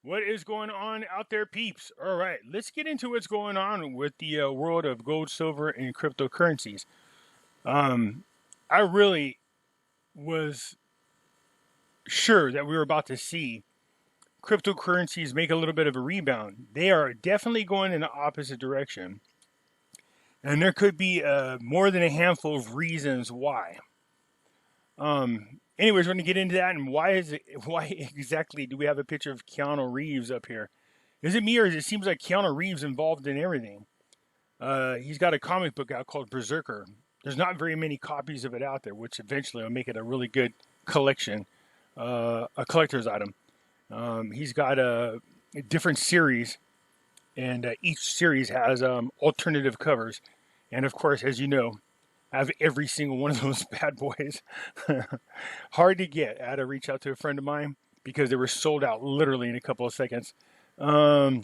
What is going on out there, peeps? All right, let's get into what's going on with the world of gold, silver, and cryptocurrencies. Um, I really was sure that we were about to see cryptocurrencies make a little bit of a rebound. They are definitely going in the opposite direction. And there could be more than a handful of reasons why. Anyways, we're going to get into that. And why exactly do we have a picture of Keanu Reeves up here? Is it me, or it seems like Keanu Reeves involved in everything? He's got a comic book out called Berserker. There's not very many copies of it out there, which eventually will make it a really good collection, a collector's item. He's got a different series, and each series has alternative covers. And of course, as you know, I have every single one of those bad boys. Hard to get. I had to reach out to a friend of mine because they were sold out literally in a couple of seconds. So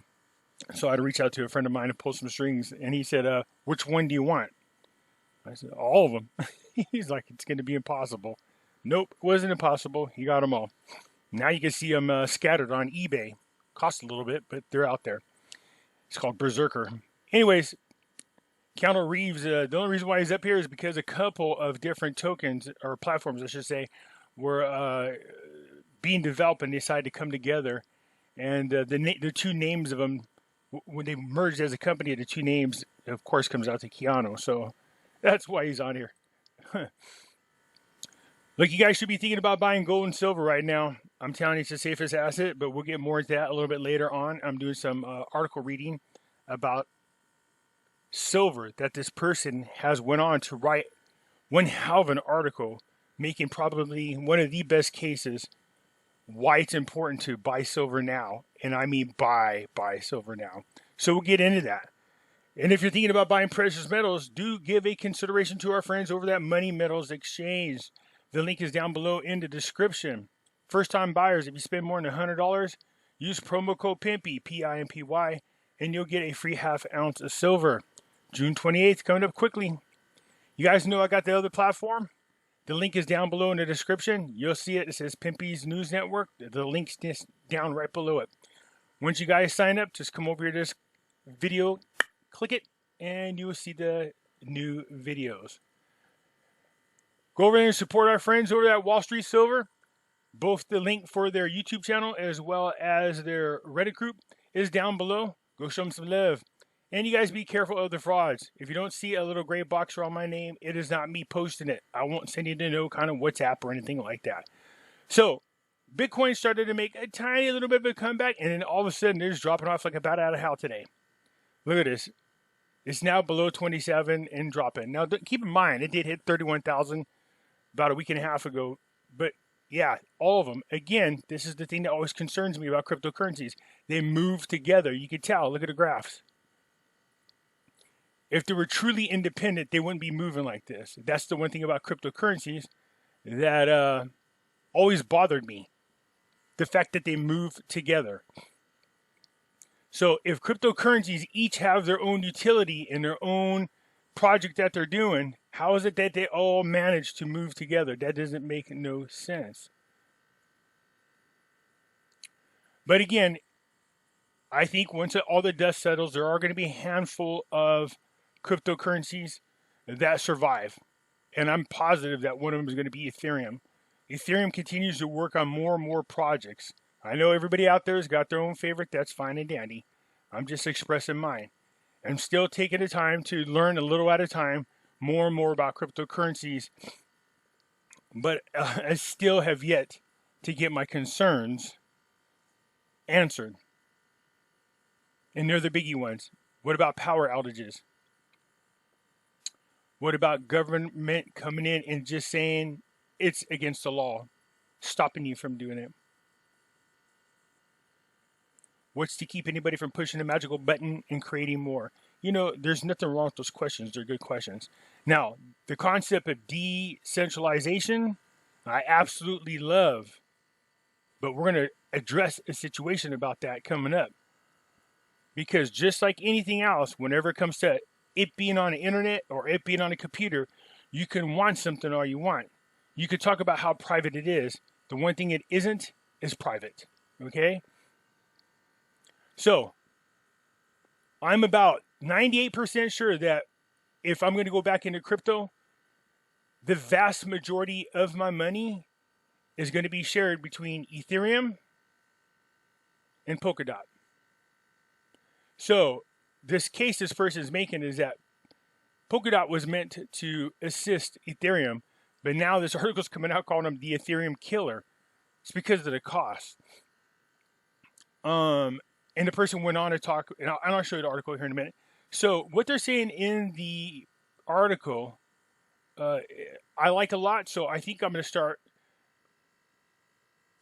I had to reach out to a friend of mine and pull some strings, and he said, which one do you want? I said, all of them. He's like, it's going to be impossible. Nope, it wasn't impossible. He got them all. Now you can see them scattered on eBay. Cost a little bit, but they're out there. It's called Berserker. Anyways, Keanu Reeves, the only reason why he's up here is because a couple of different tokens, or platforms, I should say, were being developed and decided to come together. And the two names of them, when they merged as a company, the two names, of course, comes out to Keanu. So that's why he's on here. Look, you guys should be thinking about buying gold and silver right now. I'm telling you, it's the safest asset, but we'll get more into that a little bit later on. I'm doing some article reading about silver that this person has went on to write one hell of an article, making probably one of the best cases why it's important to buy silver now. And I mean buy silver now. So we'll get into that. And if you're thinking about buying precious metals, do give a consideration to our friends over at Money Metals Exchange. The link is down below in the description. First time buyers, if you spend more than $100, use promo code Pimpy, P-I-M-P-Y, and you'll get a free half ounce of silver. June 28th, coming up quickly. You guys know I got the other platform. The link is down below in the description. You'll see it. It says Pimpy's News Network. The link's just down right below it. Once you guys sign up, just come over here to this video, click it, and you will see the new videos. Go over there and support our friends over at Wall Street Silver. Both the link for their YouTube channel as well as their Reddit group is down below. Go show them some love. And you guys be careful of the frauds. If you don't see a little gray box around my name, it is not me posting it. I won't send you to no kind of WhatsApp or anything like that. So, Bitcoin started to make a tiny little bit of a comeback, and then all of a sudden, they're just dropping off like a bat out of hell today. Look at this. It's now below 27 and dropping. Now, keep in mind, it did hit 31,000 about a week and a half ago. But, yeah, all of them. Again, this is the thing that always concerns me about cryptocurrencies. They move together. You can tell. Look at the graphs. If they were truly independent, they wouldn't be moving like this. That's the one thing about cryptocurrencies that always bothered me. The fact that they move together. So if cryptocurrencies each have their own utility and their own project that they're doing, how is it that they all manage to move together? That doesn't make no sense. But again, I think once all the dust settles, there are going to be a handful of cryptocurrencies that survive. And I'm positive that one of them is going to be Ethereum. Ethereum continues to work on more and more projects. I know everybody out there has got their own favorite. That's fine and dandy. I'm just expressing mine. I'm still taking the time to learn a little at a time more and more about cryptocurrencies. But I still have yet to get my concerns answered. And they're the biggie ones. What about power outages? What about government coming in and just saying it's against the law, stopping you from doing it? What's to keep anybody from pushing the magical button and creating more? You know, there's nothing wrong with those questions. They're good questions. Now, the concept of decentralization, I absolutely love. But we're going to address a situation about that coming up. Because just like anything else, whenever it comes to it being on the internet or it being on a computer, you can want something all you want. You could talk about how private it is. The one thing it isn't is private. Okay? So I'm about 98% sure that if I'm going to go back into crypto, the vast majority of my money is going to be shared between Ethereum and Polkadot. So this case this person is making is that Polkadot was meant to assist Ethereum, but now this article's coming out calling them the Ethereum Killer. It's because of the cost. And the person went on to talk, and I'll show you the article here in a minute. So what they're saying in the article, I like a lot. So I think I'm going to start.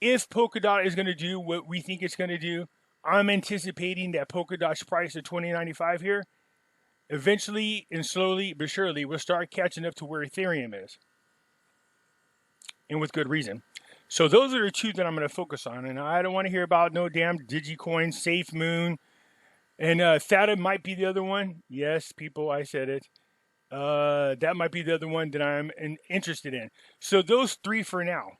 If Polkadot is going to do what we think it's going to do, I'm anticipating that Polkadot's price of $20.95 here, eventually and slowly but surely, will start catching up to where Ethereum is. And with good reason. So those are the two that I'm going to focus on. And I don't want to hear about no damn Digicoin, SafeMoon, and Theta might be the other one. Yes, people, I said it. That might be the other one that I'm interested in. So those three for now.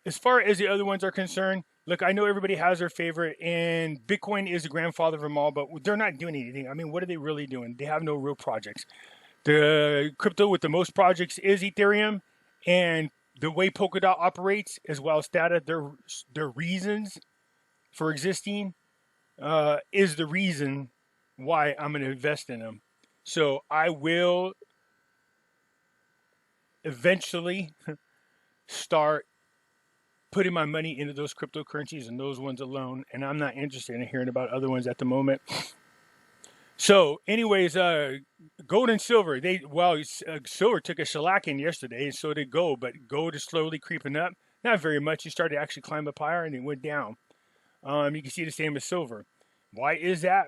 As far as the other ones are concerned, look, I know everybody has their favorite, and Bitcoin is the grandfather of them all, but they're not doing anything. I mean, what are they really doing? They have no real projects. The crypto with the most projects is Ethereum, and the way Polkadot operates, as well as Theta, their reasons for existing is the reason why I'm going to invest in them. So I will eventually start putting my money into those cryptocurrencies and those ones alone, and I'm not interested in hearing about other ones at the moment. So anyways, gold and silver, silver took a shellacking yesterday, and so did gold, but gold is slowly creeping up. Not very much. It started to actually climb up higher, and it went down. You can see the same as silver. Why is that?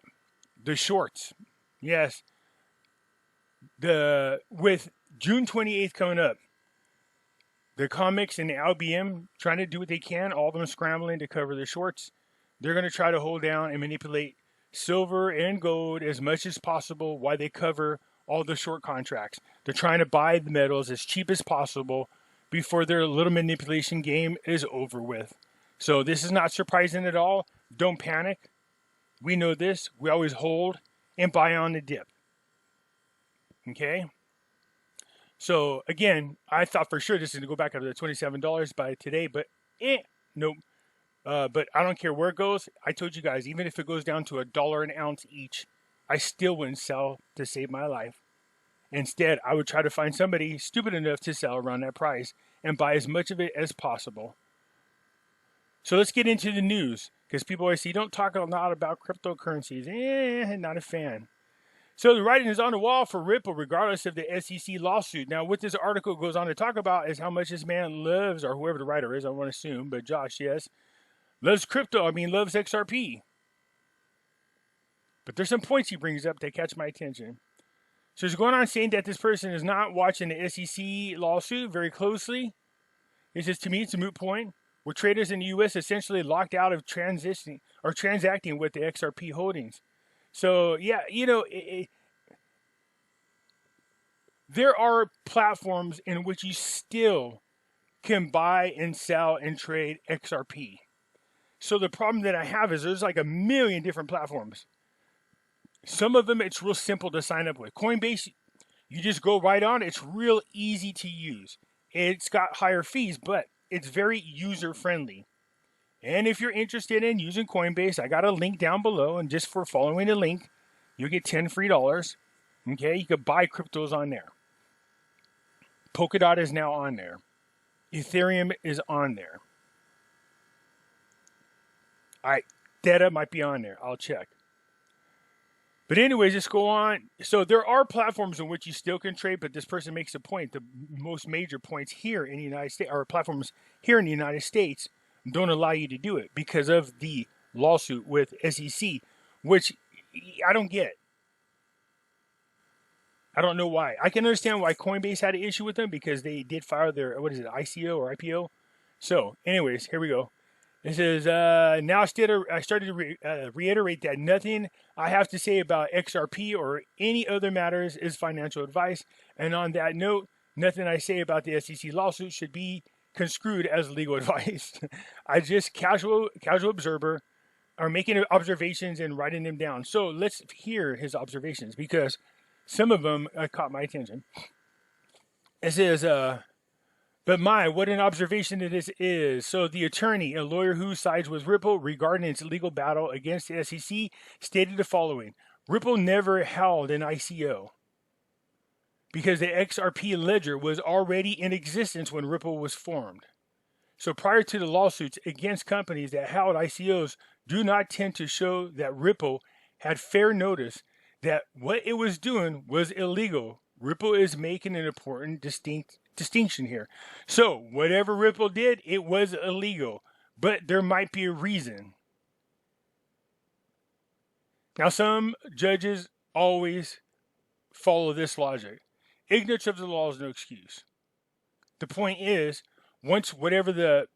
The shorts. Yes. With June 28th coming up, the comics and the LBM trying to do what they can, all of them scrambling to cover the shorts. They're going to try to hold down and manipulate silver and gold as much as possible while they cover all the short contracts. They're trying to buy the metals as cheap as possible before their little manipulation game is over with. So this is not surprising at all. Don't panic. We know this. We always hold and buy on the dip. Okay? So again, I thought for sure this is going to go back up to $27 by today, but nope. But I don't care where it goes. I told you guys, even if it goes down to $1 an ounce each, I still wouldn't sell to save my life. Instead, I would try to find somebody stupid enough to sell around that price and buy as much of it as possible. So let's get into the news, because people always say, don't talk a lot about cryptocurrencies. Not a fan. So the writing is on the wall for Ripple, regardless of the SEC lawsuit. Now, what this article goes on to talk about is how much this man loves, or whoever the writer is, I want to assume, but Josh, yes, loves XRP. But there's some points he brings up that catch my attention. So he's going on saying that this person is not watching the SEC lawsuit very closely. He says, to me, it's a moot point, where traders in the U.S. essentially locked out of transacting with the XRP holdings. So, yeah, there are platforms in which you still can buy and sell and trade XRP. So the problem that I have is there's like a million different platforms. Some of them, it's real simple to sign up with. Coinbase, you just go right on. It's real easy to use. It's got higher fees, but it's very user-friendly. And if you're interested in using Coinbase, I got a link down below. And just for following the link, you get $10 free. Okay, you could buy cryptos on there. Polkadot is now on there. Ethereum is on there. Theta might be on there. I'll check. But anyways, let's go on. So there are platforms in which you still can trade, but this person makes a point. The most major points here in the United States, or platforms here in the United States, don't allow you to do it because of the lawsuit with SEC, which I don't get. I don't know why. I can understand why Coinbase had an issue with them because they did file their, ICO or IPO. So anyways, here we go. It says, now I started to reiterate that nothing I have to say about XRP or any other matters is financial advice. And on that note, nothing I say about the SEC lawsuit should be construed as legal advice. I just casual observer are making observations and writing them down. So let's hear his observations because some of them caught my attention. It says, but what an observation this is. So the attorney, a lawyer who sides with Ripple regarding its legal battle against the SEC, stated the following. Ripple never held an ICO because the XRP ledger was already in existence when Ripple was formed. So prior to the lawsuits against companies that held ICOs do not tend to show that Ripple had fair notice that what it was doing was illegal. Ripple is making an important distinction here. So whatever Ripple did, it was illegal, but there might be a reason. Now, some judges always follow this logic. Ignorance of the law is no excuse. The point is, once whatever the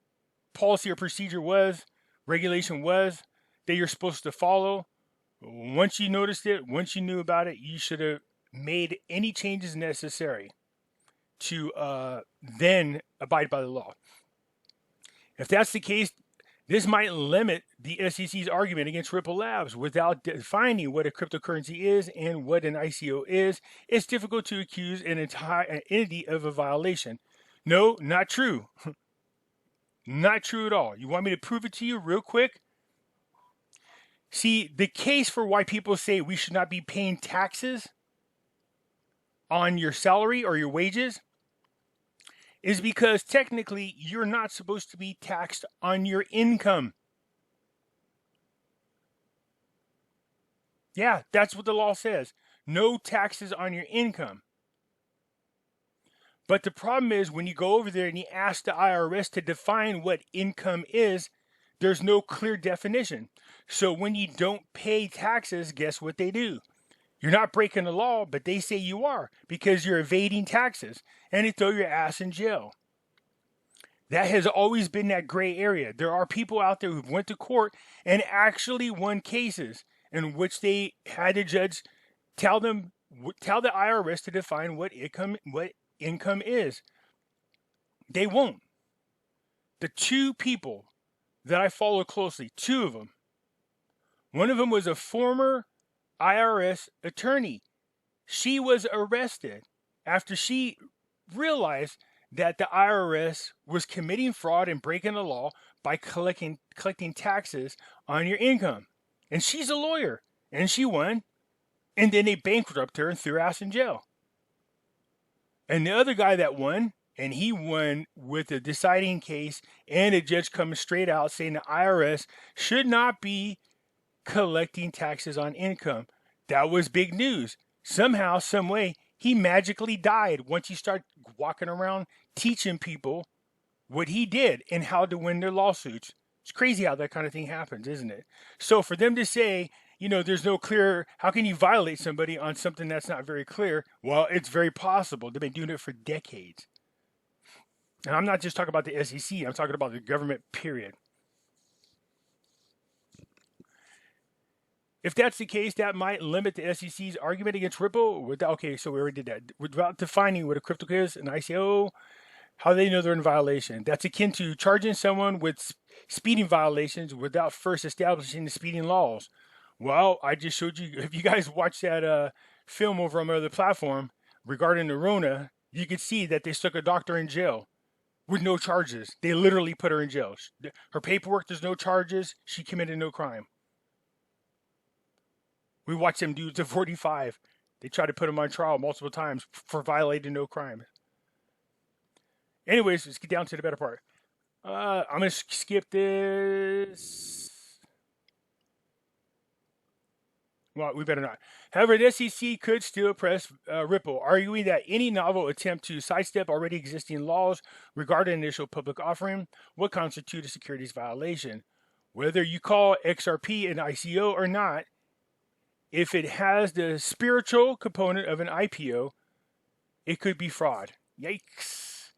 policy or procedure was, regulation was, that you're supposed to follow, once you noticed it, once you knew about it, you should have made any changes necessary to then abide by the law. If that's the case, this might limit the SEC's argument against Ripple Labs. Without defining what a cryptocurrency is and what an ICO is, it's difficult to accuse an entire entity of a violation. No, not true. Not true at all. You want me to prove it to you real quick? See, the case for why people say we should not be paying taxes on your salary or your wages is because technically you're not supposed to be taxed on your income. Yeah, that's what the law says. No taxes on your income. But the problem is when you go over there and you ask the IRS to define what income is, there's no clear definition. So when you don't pay taxes, guess what they do? You're not breaking the law, but they say you are because you're evading taxes and they throw your ass in jail. That has always been that gray area. There are people out there who went to court and actually won cases in which they had the judge tell the IRS to define what income is. They won't. The two people that I follow closely, two of them, one of them was a former IRS attorney. She was arrested after she realized that the IRS was committing fraud and breaking the law by collecting taxes on your income. And she's a lawyer, and she won. And then they bankrupted her and threw her ass in jail. And the other guy that won, and he won with a deciding case and a judge coming straight out saying the IRS should not be collecting taxes on income. That was big news. Somehow, some way, he magically died once he started walking around teaching people what he did and how to win their lawsuits. It's crazy how that kind of thing happens, isn't it? So for them to say, there's no clear, how can you violate somebody on something that's not very clear? Well, it's very possible. They've been doing it for decades. And I'm not just talking about the SEC. I'm talking about the government, period. If that's the case, that might limit the SEC's argument against Ripple. Okay, so we already did that. Without defining what a crypto is, an ICO, how they know they're in violation. That's akin to charging someone with speeding violations without first establishing the speeding laws. Well, I just showed you, if you guys watch that film over on my other platform regarding the Rona, you could see that they stuck a doctor in jail with no charges. They literally put her in jail. Her paperwork, there's no charges. She committed no crime. We watched them dudes at 45. They tried to put him on trial multiple times for violating no crime. Anyways, let's get down to the better part. I'm going to skip this. Well, we better not. However, the SEC could still press Ripple, arguing that any novel attempt to sidestep already existing laws regarding initial public offering would constitute a securities violation. Whether you call XRP an ICO or not, if it has the spiritual component of an IPO, it could be fraud. Yikes.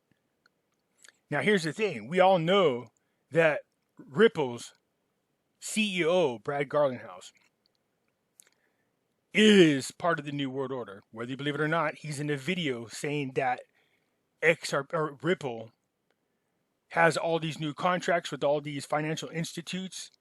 Now, here's the thing. We all know that Ripple's CEO, Brad Garlinghouse, is part of the New World Order. Whether you believe it or not, he's in a video saying that Ripple has all these new contracts with all these financial institutes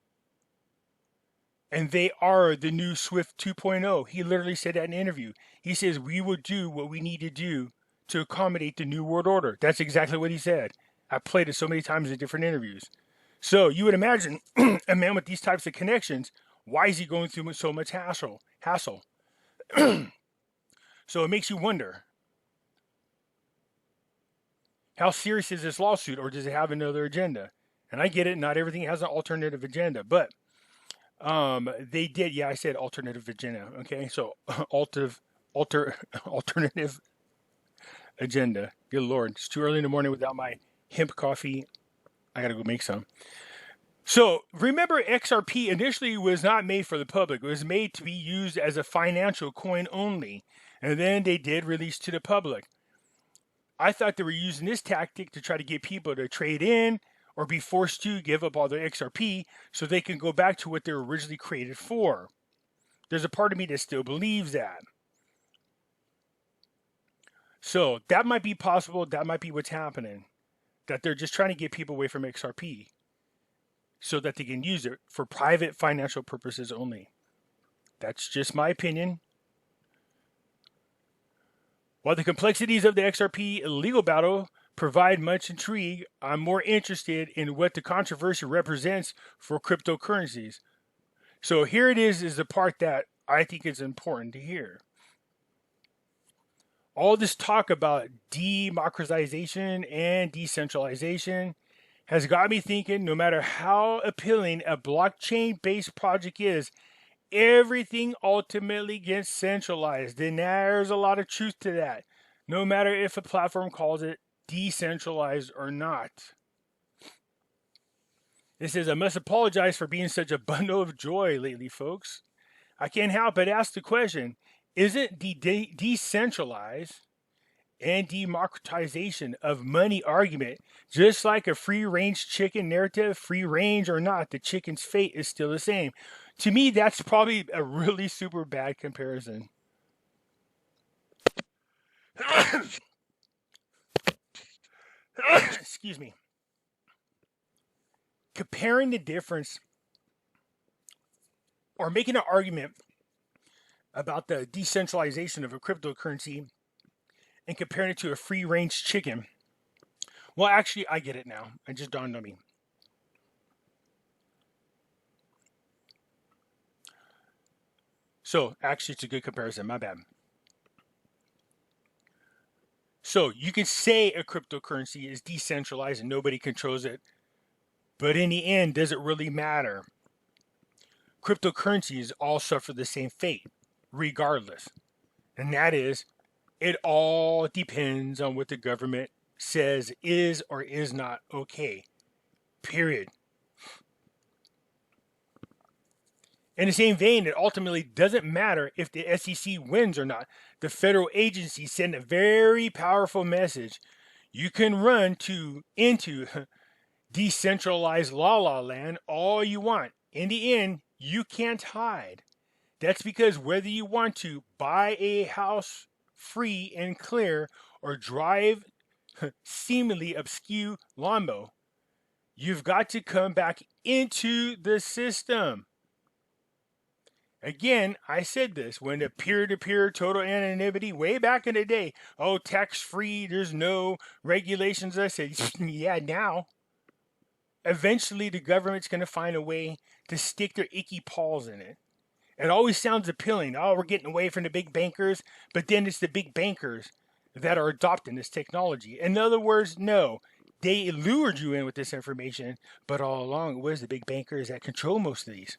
And they are the new Swift 2.0. He literally said that in an interview. He says, we will do what we need to do to accommodate the new world order. That's exactly what he said. I played it so many times in different interviews. So you would imagine a man with these types of connections, why is he going through so much hassle? So it makes you wonder, how serious is this lawsuit, or does it have another agenda? And I get it, not everything has an alternative agenda, but they did, yeah, I said alternative agenda, okay? So alternative agenda. Good Lord, it's too early in the morning without my hemp coffee. I gotta go make some. So remember, XRP initially was not made for the public. It was made to be used as a financial coin only. And then they did release to the public. I thought they were using this tactic to try to get people to trade in or be forced to give up all their XRP so they can go back to what they were originally created for. There's a part of me that still believes that. So that might be possible. That might be what's happening. That they're just trying to get people away from XRP so that they can use it for private financial purposes only. That's just my opinion. While the complexities of the XRP legal battle provide much intrigue, I'm more interested in what the controversy represents for cryptocurrencies. So here it is the part that I think is important to hear. All this talk about democratization and decentralization has got me thinking, no matter how appealing a blockchain-based project is, everything ultimately gets centralized. And there's a lot of truth to that, no matter if a platform calls it decentralized or not. It says, I must apologize for being such a bundle of joy lately, folks. I can't help but ask the question, isn't the decentralized and democratization of money argument just like a free-range chicken narrative? Free range or not, the chicken's fate is still the same. To me, that's probably a really super bad comparison. Excuse me. Comparing the difference or making an argument about the decentralization of a cryptocurrency and comparing it to a free-range chicken. Well, actually, I get it now. It just dawned on me. So, actually, it's a good comparison. My bad. So, you can say a cryptocurrency is decentralized and nobody controls it. But in the end, does it really matter? Cryptocurrencies all suffer the same fate, regardless. And that is, it all depends on what the government says is or is not okay. Period. In the same vein, it ultimately doesn't matter if the SEC wins or not. The federal agencies send a very powerful message. You can run into decentralized la land all you want. In the end, you can't hide. That's because whether you want to buy a house free and clear or drive seemingly obscure Lambo, you've got to come back into the system. Again, I said this when the peer-to-peer total anonymity way back in the day. Oh, tax-free, there's no regulations. I said, yeah, now. Eventually, the government's going to find a way to stick their icky paws in it. It always sounds appealing. Oh, we're getting away from the big bankers. But then it's the big bankers that are adopting this technology. In other words, no. They lured you in with this information. But all along, it was the big bankers that control most of these.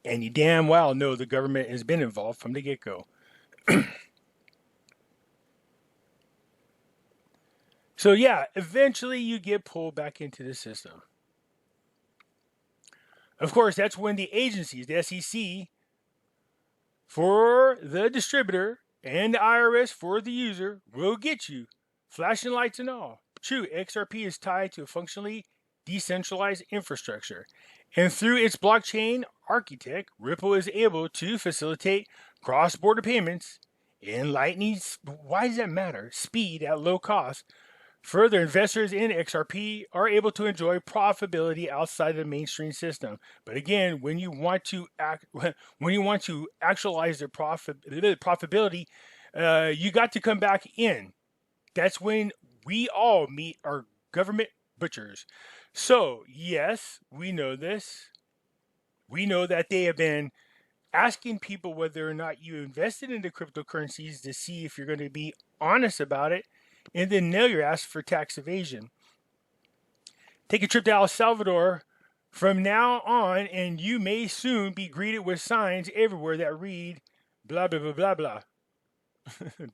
And you damn well know the government has been involved from the get-go. So yeah, eventually you get pulled back into the system. Of course, that's when the agencies, the SEC, for the distributor and the IRS for the user will get you. Flashing lights and all. True, XRP is tied to a functionally decentralized infrastructure. And through its blockchain architect, Ripple is able to facilitate cross-border payments in lightning, why does that matter? Speed at low cost Further, investors in XRP are able to enjoy profitability outside the mainstream system. But again, when you want to actualize their profitability, you got to come back in. That's when we all meet our government butchers. So yes, we know this. We know that they have been asking people whether or not you invested into cryptocurrencies to see if you're going to be honest about it, and then nail your ass for tax evasion. Take a trip to El Salvador from now on, and you may soon be greeted with signs everywhere that read blah, blah, blah, blah, blah.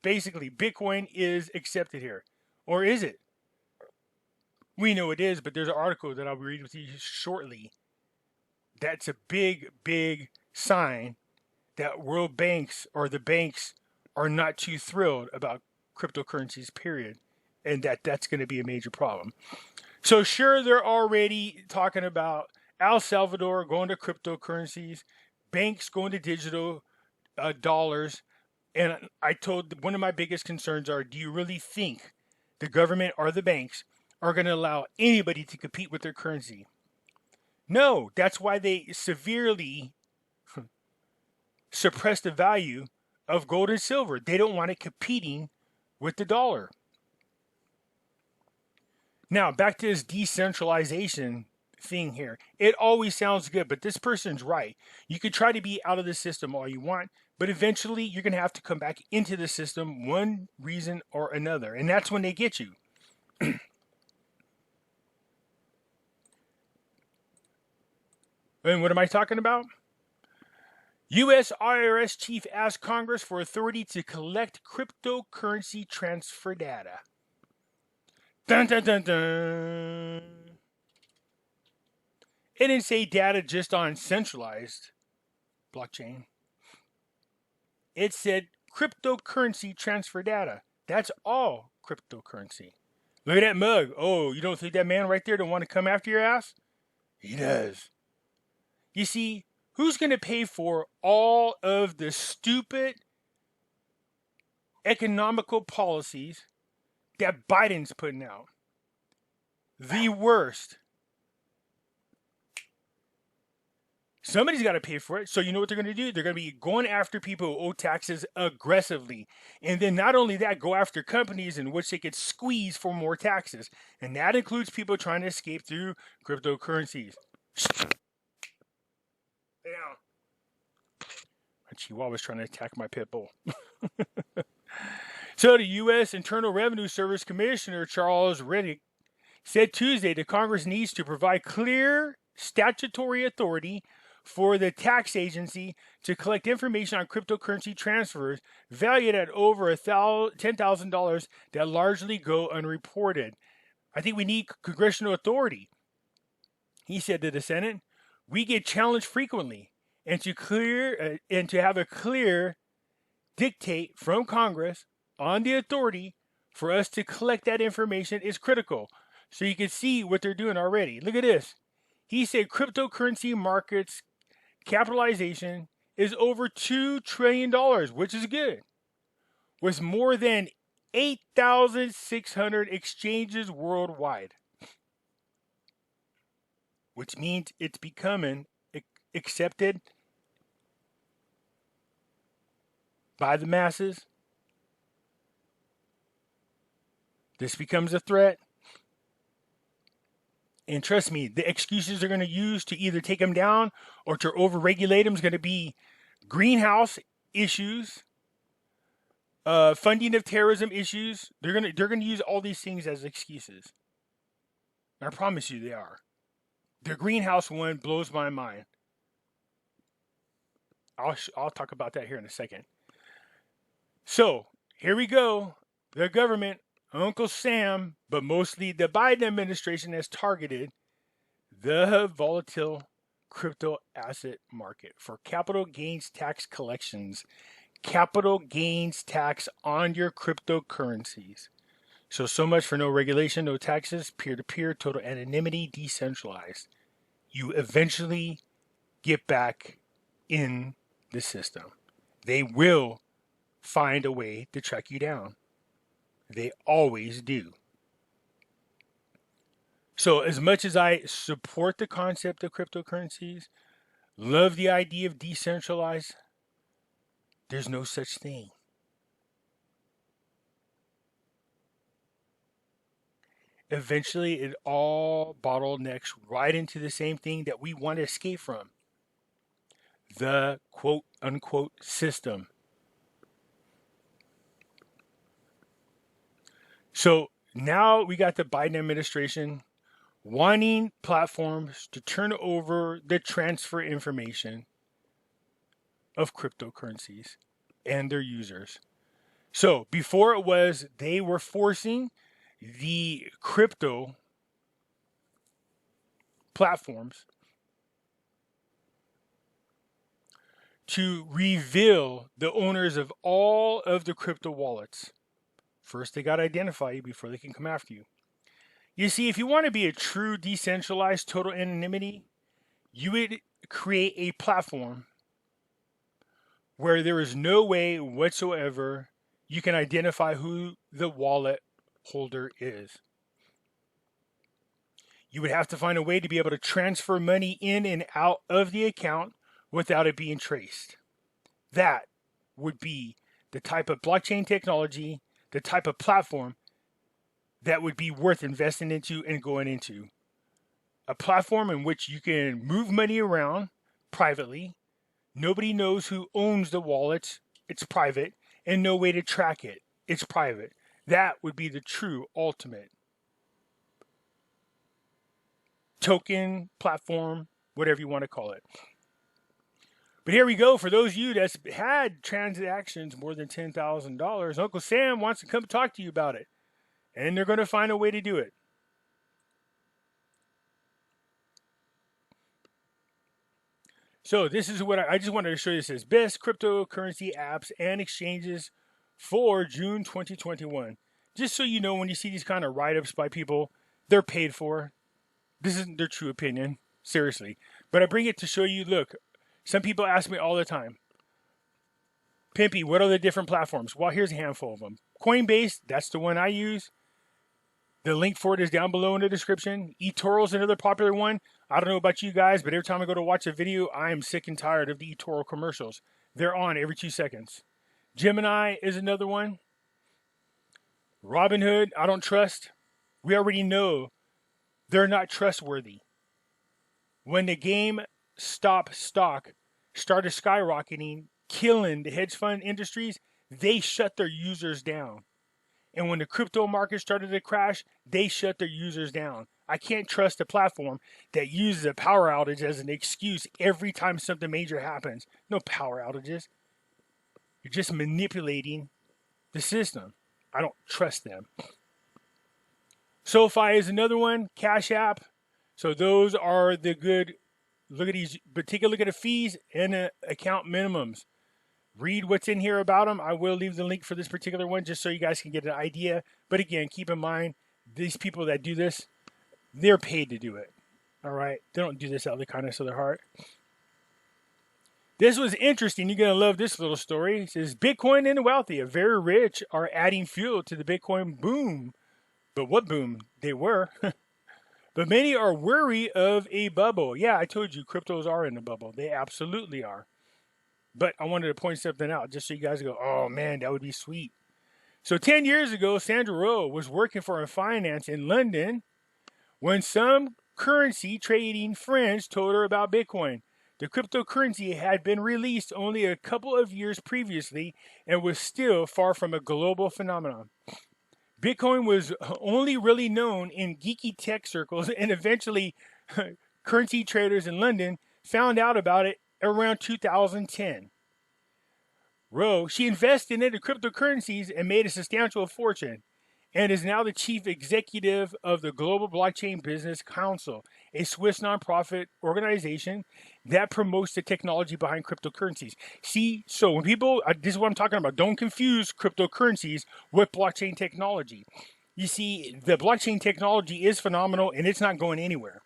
Basically, Bitcoin is accepted here. Or is it? We know it is, but there's an article that I'll be reading with you shortly. That's a big, big sign that world banks or the banks are not too thrilled about cryptocurrencies, period. And that's going to be a major problem. So sure, they're already talking about El Salvador going to cryptocurrencies, banks going to digital dollars. And I told one of my biggest concerns are, do you really think the government or the banks are going to allow anybody to compete with their currency? No, that's why they severely suppress the value of gold and silver. They don't want it competing with the dollar. Now, back to this decentralization thing here. It always sounds good, but this person's right. You could try to be out of the system all you want, but eventually you're going to have to come back into the system one reason or another, and that's when they get you. And what am I talking about? U.S. IRS chief asks Congress for authority to collect cryptocurrency transfer data. Dun, dun, dun, dun. It didn't say data just on centralized blockchain. It said cryptocurrency transfer data. That's all cryptocurrency. Look at that mug. Oh, you don't think that man right there don't want to come after your ass? He does. You see, who's going to pay for all of the stupid economical policies that Biden's putting out? The worst. Somebody's got to pay for it. So you know what they're going to do? They're going to be going after people who owe taxes aggressively. And then not only that, go after companies in which they could squeeze for more taxes. And that includes people trying to escape through cryptocurrencies. Down. My Chihuahua's trying to attack my pit bull. So the U.S. Internal Revenue Service Commissioner Charles Reddick said Tuesday that Congress needs to provide clear statutory authority for the tax agency to collect information on cryptocurrency transfers valued at over $10,000 that largely go unreported. I think we need congressional authority. He said to the Senate, we get challenged frequently, and to have a clear dictate from Congress on the authority for us to collect that information is critical. So you can see what they're doing already. Look at this. He said cryptocurrency markets capitalization is over $2 trillion, which is good, with more than 8,600 exchanges worldwide, which means it's becoming accepted by the masses. This becomes a threat. And trust me, the excuses they're going to use to either take them down or to overregulate them is going to be greenhouse issues, funding of terrorism issues. They're going to use all these things as excuses. I promise you they are. The greenhouse one blows my mind. I'll talk about that here in a second. So here we go. The government, Uncle Sam, but mostly the Biden administration has targeted the volatile crypto asset market for capital gains tax collections, capital gains tax on your cryptocurrencies. So much for no regulation, no taxes, peer-to-peer, total anonymity, decentralized. You eventually get back in the system. They will find a way to track you down. They always do. So as much as I support the concept of cryptocurrencies, love the idea of decentralized, there's no such thing. Eventually, it all bottlenecks right into the same thing that we want to escape from, the quote unquote system. So now we got the Biden administration wanting platforms to turn over the transfer information of cryptocurrencies and their users. So before it was, they were forcing the crypto platforms to reveal the owners of all of the crypto wallets. First, they got to identify you before they can come after you. You see, if you want to be a true decentralized total anonymity, you would create a platform where there is no way whatsoever you can identify who the wallet holder is. You would have to find a way to be able to transfer money in and out of the account without it being traced. That would be the type of blockchain technology, the type of platform that would be worth investing into and going into. A platform in which you can move money around privately. Nobody knows who owns the wallets. It's private. And no way to track it. It's private. That would be the true ultimate token, platform, whatever you want to call it. But here we go. For those of you that's had transactions more than $10,000, Uncle Sam wants to come talk to you about it. And they're going to find a way to do it. So this is what I just wanted to show you. This is best cryptocurrency apps and exchanges for June 2021. Just so you know, when you see these kind of write-ups by people, they're paid for. This isn't their true opinion. Seriously. But I bring it to show you, look, some people ask me all the time, Pimpy, what are the different platforms? Well, here's a handful of them. Coinbase, that's the one I use. The link for it is down below in the description. eToro is another popular one. I don't know about you guys, but every time I go to watch a video, I am sick and tired of the eToro commercials. They're on every 2 seconds. Gemini is another one. Robinhood, I don't trust. We already know they're not trustworthy. When the GameStop stock started skyrocketing, killing the hedge fund industries, they shut their users down. And when the crypto market started to crash, they shut their users down. I can't trust a platform that uses a power outage as an excuse every time something major happens. No power outages. You're just manipulating the system. I don't trust them. SoFi is another one. Cash App. So those are the good. Look at these. But take a look at the fees and the account minimums. Read what's in here about them. I will leave the link for this particular one just so you guys can get an idea. But again, keep in mind, these people that do this, they're paid to do it. All right? They don't do this out of the kindness of their heart. This was interesting. You're going to love this little story. It says, Bitcoin and the wealthy, are very rich, are adding fuel to the Bitcoin boom. But what boom? They were. But many are worried of a bubble. Yeah, I told you, cryptos are in a bubble. They absolutely are. But I wanted to point something out just so you guys go, oh man, that would be sweet. So 10 years ago, Sandra Rowe was working for a finance in London when some currency trading friends told her about Bitcoin. The cryptocurrency had been released only a couple of years previously and was still far from a global phenomenon. Bitcoin was only really known in geeky tech circles, and eventually currency traders in London found out about it around 2010. Rowe, she invested into cryptocurrencies and made a substantial fortune, and is now the chief executive of the Global Blockchain Business Council, a Swiss nonprofit organization that promotes the technology behind cryptocurrencies. See, so when people, this is what I'm talking about, don't confuse cryptocurrencies with blockchain technology. You see, the blockchain technology is phenomenal and it's not going anywhere.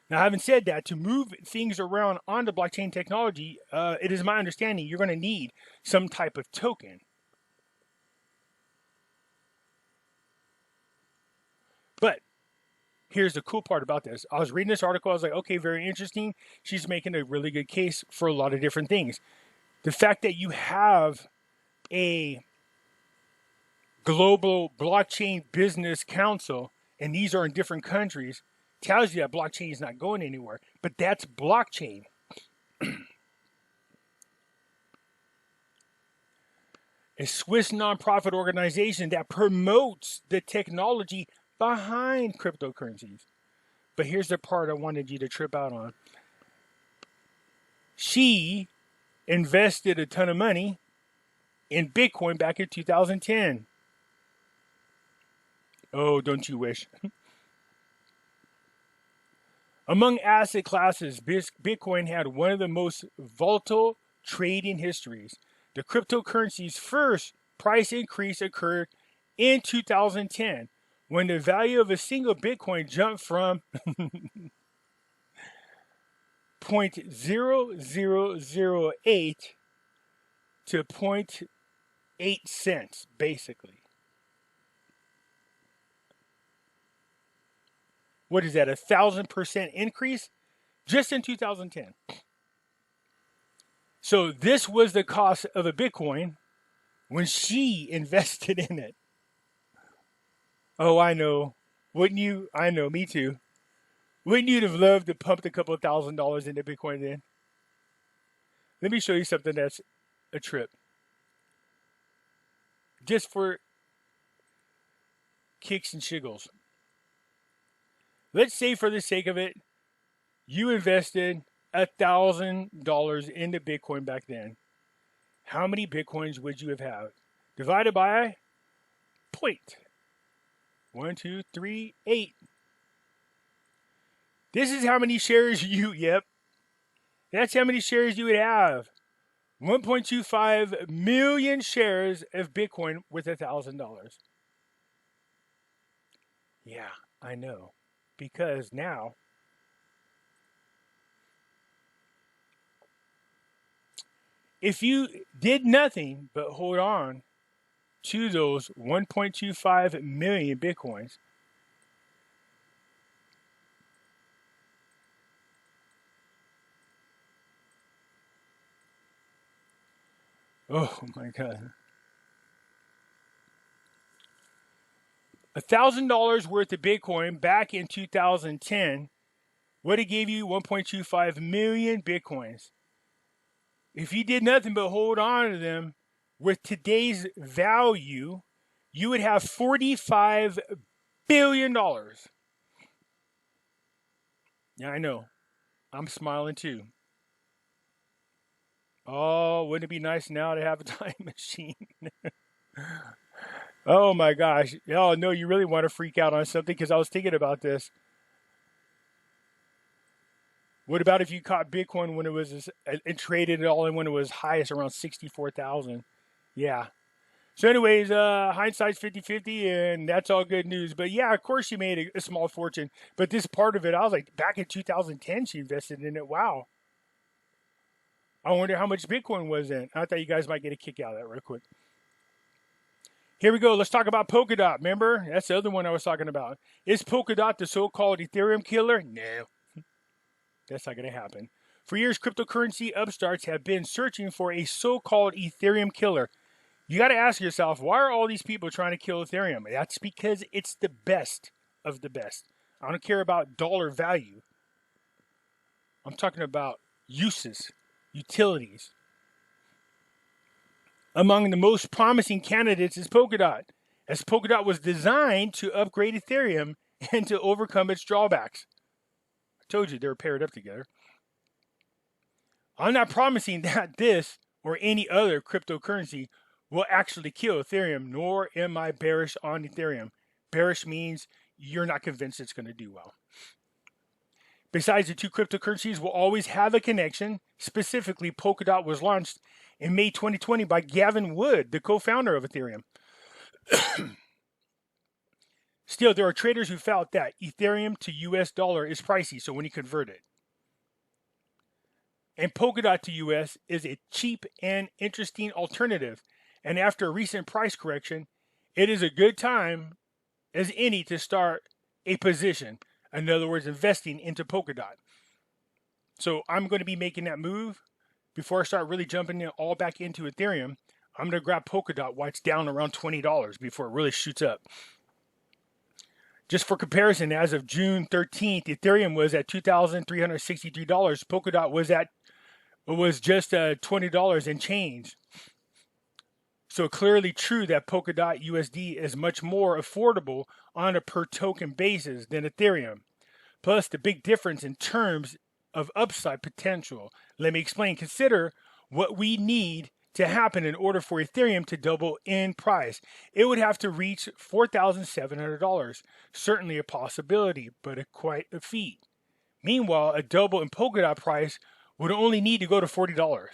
Now, having said that, to move things around onto blockchain technology, it is my understanding you're going to need some type of token. But here's the cool part about this. I was reading this article. I was like, okay, very interesting. She's making a really good case for a lot of different things. The fact that you have a global blockchain business council, and these are in different countries, tells you that blockchain is not going anywhere. But that's blockchain. A Swiss nonprofit organization that promotes the technology behind cryptocurrencies. But here's the part I wanted you to trip out on. She invested a ton of money in Bitcoin back in 2010. Oh, don't you wish? Among asset classes, Bitcoin had one of the most volatile trading histories. The cryptocurrency's first price increase occurred in 2010 when the value of a single Bitcoin jumped from 0.0008 to 0.8 cents, basically. What is that, 1,000% increase? Just in 2010. So this was the cost of a Bitcoin when she invested in it. Oh, I know. Wouldn't you? I know, me too. Wouldn't you have loved to pump a couple of $1,000s into Bitcoin then? Let me show you something that's a trip. Just for kicks and shiggles. Let's say for the sake of it, you invested $1,000 into Bitcoin back then. How many Bitcoins would you have had? Divided by 0.1238. This is how many shares that's how many shares you would have. 1.25 million shares of Bitcoin with $1,000. Yeah, I know. Because now, if you did nothing but hold on to those 1.25 million Bitcoins, oh my God. $1,000 worth of Bitcoin back in 2010 would have gave you 1.25 million Bitcoins. If you did nothing but hold on to them with today's value, you would have $45 billion. Yeah, I know. I'm smiling too. Oh, wouldn't it be nice now to have a time machine? Oh my gosh. Oh no, you really want to freak out on something because I was thinking about this. What about if you caught Bitcoin when it was and traded it all in when it was highest around 64,000? Yeah. So anyways, hindsight's 50-50 and that's all good news. But yeah, of course she made a small fortune. But this part of it, I was like, back in 2010 she invested in it. Wow. I wonder how much Bitcoin was in. I thought you guys might get a kick out of that real quick. Here we go. Let's talk about Polkadot. Remember? That's the other one I was talking about. Is Polkadot the so-called Ethereum killer? No. That's not going to happen. For years, cryptocurrency upstarts have been searching for a so-called Ethereum killer. You got to ask yourself, why are all these people trying to kill Ethereum? That's because it's the best of the best. I don't care about dollar value. I'm talking about uses, utilities. Among the most promising candidates is Polkadot, as Polkadot was designed to upgrade Ethereum and to overcome its drawbacks. I told you they were paired up together. I'm not promising that this or any other cryptocurrency will actually kill Ethereum, nor am I bearish on Ethereum. Bearish means you're not convinced it's going to do well. Besides, the two cryptocurrencies will always have a connection. Specifically, Polkadot was launched in May 2020 by Gavin Wood, the co-founder of Ethereum. Still, there are traders who felt that Ethereum to US dollar is pricey, so when you convert it. And Polkadot to US is a cheap and interesting alternative. And after a recent price correction, it is a good time as any to start a position. In other words, investing into Polkadot. So I'm going to be making that move before I start really jumping all back into Ethereum. I'm going to grab Polkadot while it's down around $20 before it really shoots up. Just for comparison, as of June 13th, Ethereum was at $2,363. Polkadot was just $20 and change. So clearly true that Polkadot USD is much more affordable on a per token basis than Ethereum. Plus the big difference in terms of upside potential. Let me explain. Consider what we need to happen in order for Ethereum to double in price. It would have to reach $4,700. Certainly a possibility, but quite a feat. Meanwhile, a double in Polkadot price would only need to go to $40.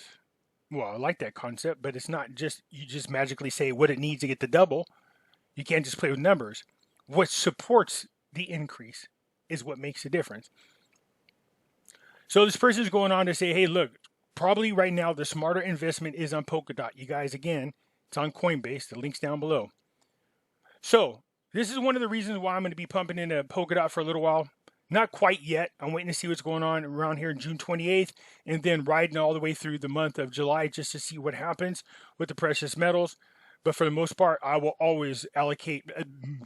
Well, I like that concept, but it's not just you just magically say what it needs to get the double. You can't just play with numbers. What supports the increase is what makes the difference. So this person is going on to say, hey, look, probably right now the smarter investment is on Polkadot. You guys, again, it's on Coinbase. The link's down below. So this is one of the reasons why I'm going to be pumping into Polkadot for a little while. Not quite yet. I'm waiting to see what's going on around here June 28th and then riding all the way through the month of July just to see what happens with the precious metals. But for the most part, I will always allocate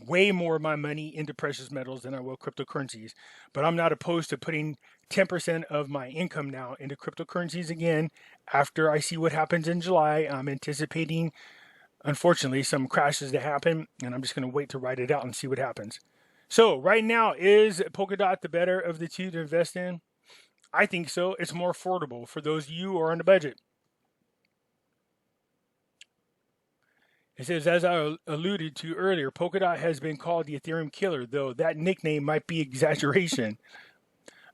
way more of my money into precious metals than I will cryptocurrencies. But I'm not opposed to putting 10% of my income now into cryptocurrencies again after I see what happens in July. I'm anticipating, unfortunately, some crashes to happen, and I'm just going to wait to ride it out and see what happens. So right now, is Polkadot the better of the two to invest in? I think so. It's more affordable for those of you who are on the budget. It says, as I alluded to earlier, Polkadot has been called the Ethereum Killer, though that nickname might be exaggeration.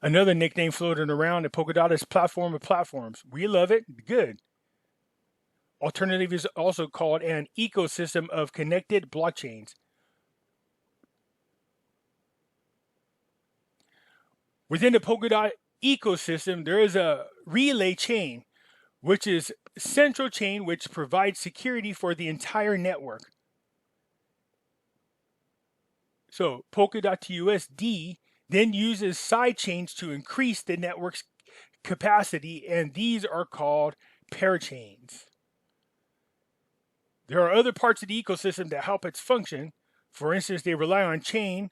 Another nickname floating around at Polkadot is platform of platforms. We love it. Good. Alternative is also called an ecosystem of connected blockchains. Within the Polkadot ecosystem, there is a relay chain, which is central chain, which provides security for the entire network. So Polkadot to USD then uses side chains to increase the network's capacity, and these are called parachains. There are other parts of the ecosystem that help its function. For instance, they rely on chain,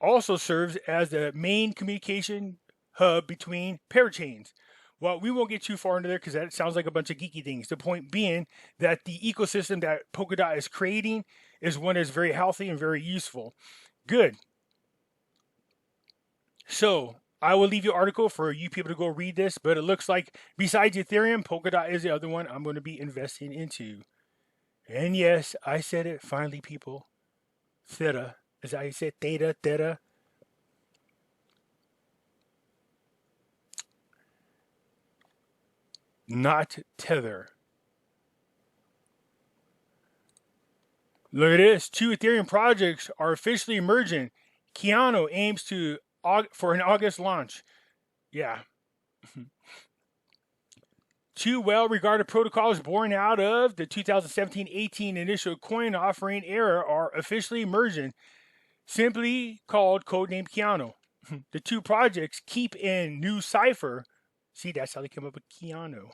also serves as the main communication hub between parachains. Well, we won't get too far into there because that sounds like a bunch of geeky things. The point being that the ecosystem that Polkadot is creating is one that's very healthy and very useful. Good. So I will leave you an article for you people to go read this, but it looks like besides Ethereum, Polkadot is the other one I'm going to be investing into. And yes, I said it finally, people. Theta, as I said, theta. Not Tether. Look at this. 2 Ethereum projects are officially emerging. Keanu aims for an August launch. Yeah. 2 well-regarded protocols born out of the 2017-18 initial coin offering era are officially emerging, simply called codenamed Keanu. The 2 projects, Keep and New Cipher, see, that's how they came up with Keanu,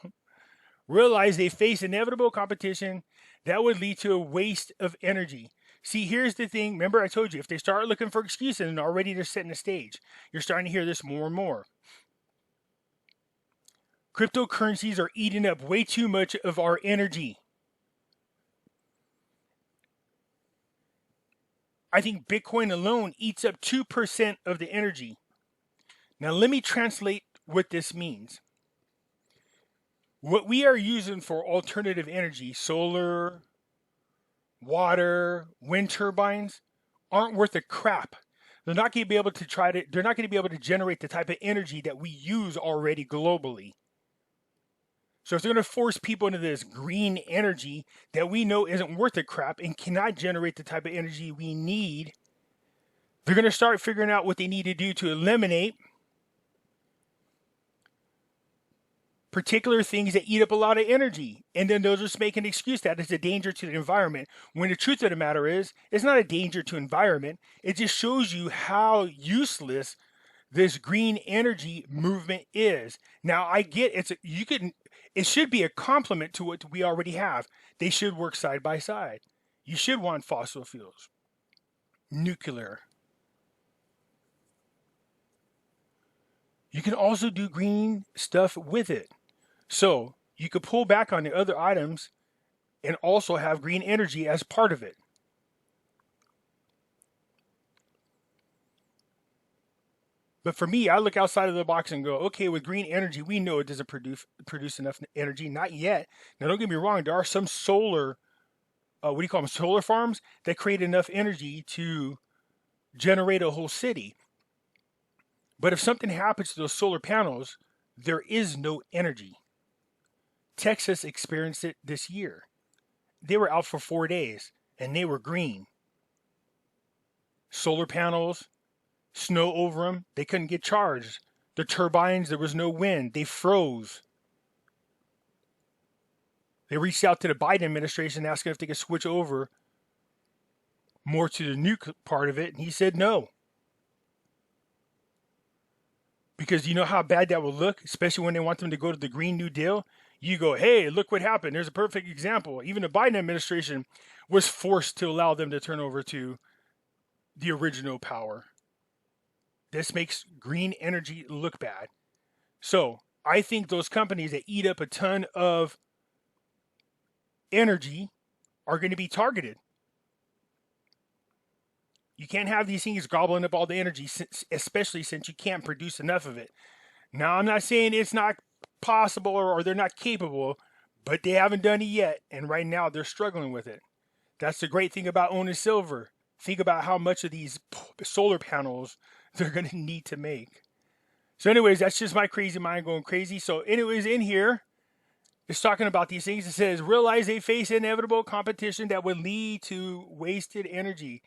realize they face inevitable competition that would lead to a waste of energy. See, here's the thing. Remember, I told you, if they start looking for excuses and already they're setting the stage, you're starting to hear this more and more. Cryptocurrencies are eating up way too much of our energy. I think Bitcoin alone eats up 2% of the energy. Now, let me translate what this means. What we are using for alternative energy, solar, water, wind turbines, aren't worth a crap. They're not going to be able to generate the type of energy that we use already globally. So if they're going to force people into this green energy that we know isn't worth a crap and cannot generate the type of energy we need, they're going to start figuring out what they need to do to eliminate particular things that eat up a lot of energy. And then they'll just make an excuse that it's a danger to the environment. When the truth of the matter is, it's not a danger to environment. It just shows you how useless this green energy movement is. Now I get it should be a complement to what we already have. They should work side by side. You should want fossil fuels, nuclear. You can also do green stuff with it. So you could pull back on the other items and also have green energy as part of it. But for me, I look outside of the box and go, okay, with green energy, we know it doesn't produce enough energy. Not yet. Now, don't get me wrong. There are some solar, what do you call them, solar farms that create enough energy to generate a whole city. But if something happens to those solar panels, there is no energy. Texas experienced it this year. They were out for 4 days, and they were green. Solar panels, snow over them, they couldn't get charged. The turbines, there was no wind. They froze. They reached out to the Biden administration asking if they could switch over more to the nuke part of it, and he said no. Because you know how bad that will look, especially when they want them to go to the Green New Deal? You go, hey, look what happened. There's a perfect example. Even the Biden administration was forced to allow them to turn over to the original power. This makes green energy look bad. So I think those companies that eat up a ton of energy are going to be targeted. You can't have these things gobbling up all the energy, especially since you can't produce enough of it. Now, I'm not saying it's not possible or they're not capable, but they haven't done it yet. And right now, they're struggling with it. That's the great thing about owning silver. Think about how much of these solar panels they're going to need to make. So anyways, that's just my crazy mind going crazy. So anyways, in here, it's talking about these things. It says, realize they face inevitable competition that would lead to wasted energy.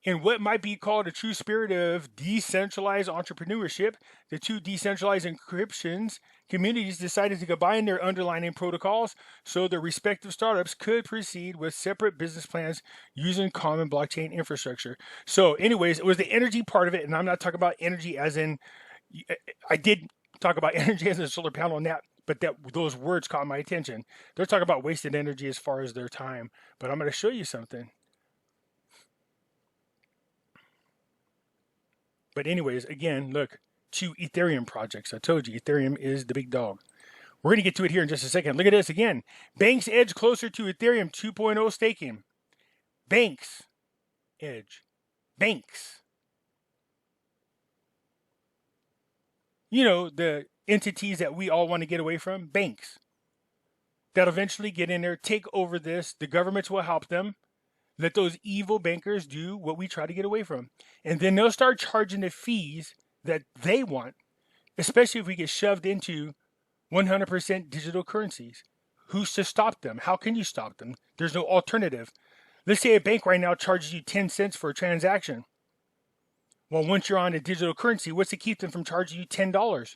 In what might be called a true spirit of decentralized entrepreneurship, the two decentralized encryptions communities decided to combine their underlying protocols so their respective startups could proceed with separate business plans using common blockchain infrastructure. So anyways, it was the energy part of it, and I'm not talking about energy as in, I did talk about energy as a solar panel and that, but those words caught my attention. They're talking about wasted energy as far as their time, but I'm going to show you something. But anyways, again, look, 2 Ethereum projects. I told you, Ethereum is the big dog. We're going to get to it here in just a second. Look at this again. Banks edge closer to Ethereum 2.0 staking. Banks edge. Banks. You know, the entities that we all want to get away from. Banks. That eventually get in there, take over this. The governments will help them. Let those evil bankers do what we try to get away from. And then they'll start charging the fees that they want, especially if we get shoved into 100% digital currencies. Who's to stop them? How can you stop them? There's no alternative. Let's say a bank right now charges you 10 cents for a transaction. Well, once you're on a digital currency, what's to keep them from charging you $10?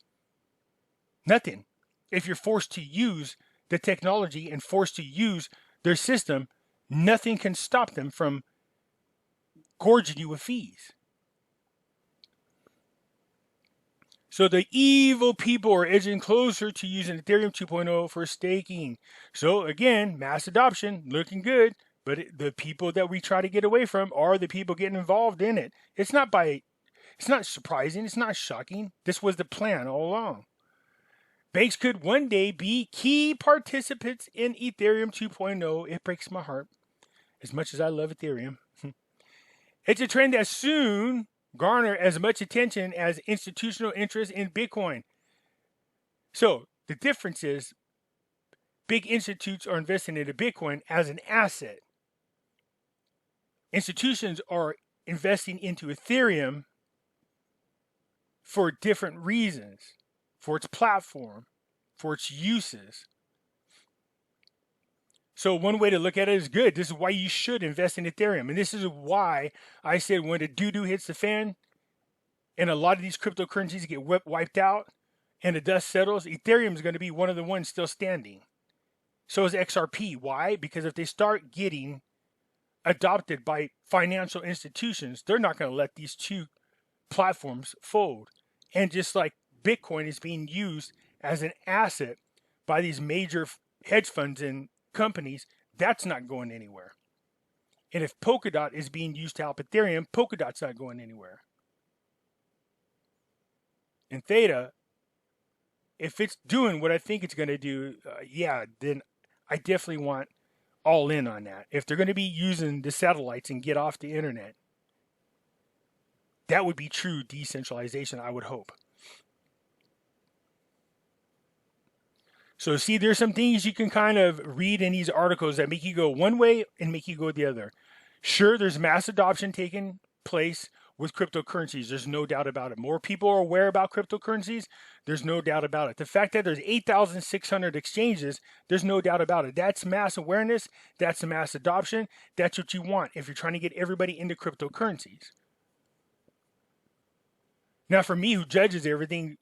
Nothing. If you're forced to use the technology and forced to use their system, nothing can stop them from gorging you with fees. So the evil people are edging closer to using Ethereum 2.0 for staking. So again, mass adoption, looking good, but the people that we try to get away from are the people getting involved in it. It's not surprising, it's not shocking. This was the plan all along. Banks could one day be key participants in Ethereum 2.0. It breaks my heart. As much as I love Ethereum. It's a trend that soon garner as much attention as institutional interest in Bitcoin. So the difference is big institutes are investing into Bitcoin as an asset. Institutions are investing into Ethereum for different reasons, for its platform, for its uses. So one way to look at it is good. This is why you should invest in Ethereum. And this is why I said when the doo-doo hits the fan and a lot of these cryptocurrencies get wiped out, and the dust settles, Ethereum is going to be one of the ones still standing. So is XRP. Why? Because if they start getting adopted by financial institutions, they're not going to let these two platforms fold. And just like Bitcoin is being used as an asset by these major hedge funds and companies, that's not going anywhere. And if Polkadot is being used to help Ethereum, Polkadot's not going anywhere. And Theta, if it's doing what I think it's going to do, then I definitely want all in on that. If they're going to be using the satellites and get off the internet, that would be true decentralization, I would hope. So see, there's some things you can kind of read in these articles that make you go one way and make you go the other. Sure, there's mass adoption taking place with cryptocurrencies. There's no doubt about it. More people are aware about cryptocurrencies. There's no doubt about it. The fact that there's 8,600 exchanges, there's no doubt about it. That's mass awareness. That's mass adoption. That's what you want if you're trying to get everybody into cryptocurrencies. Now, for me, who judges everything,